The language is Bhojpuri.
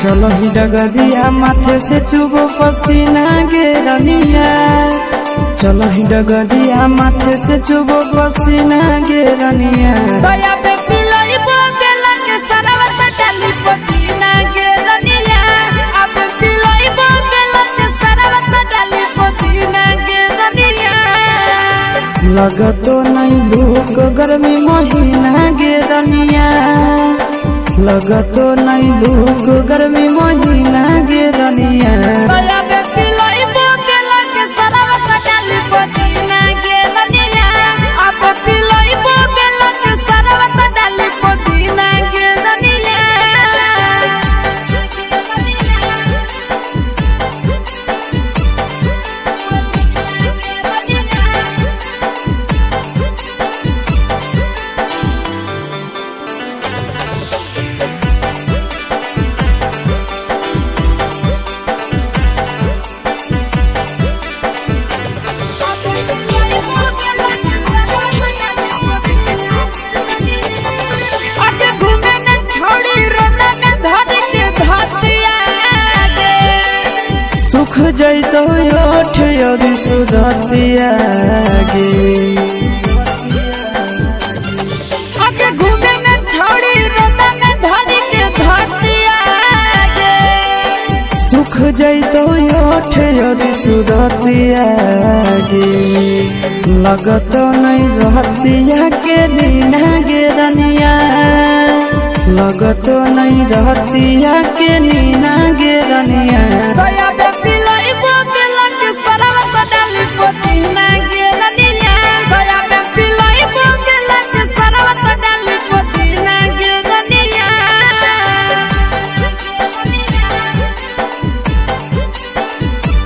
चलो ही डगरिया माथे से चुबो पसीना गे रनिया। चलो ही डगरिया माथे से चुबो पसीना गे रनिया। दया पे पिलाई बोला के सरवत डाली पसीना गे रनिया। अब पिलाई बोला के सरवत डाली पसीना गे रनिया। लगतो नहीं भूख गर्मी महीना गे रनिया। लगतो नहीं भूख गर्मी महीना गे रनिया। दया पे पिलाई बोला के सरवत डाली पसीना गे रनिया। अब पिलाई बोला के सरवत डाली पसीना गे रनिया। सुख जैतो ओठ और सुधतिया गे। आगे घूमे में छोड़ी रोता में धरी के धरतिया गे। सुख जैतो ओठ और सुधतिया गे। लगतो नहीं रहतिया के दीना गे रनिया। लगतो नहीं रहतिया के नीना गे रनिया।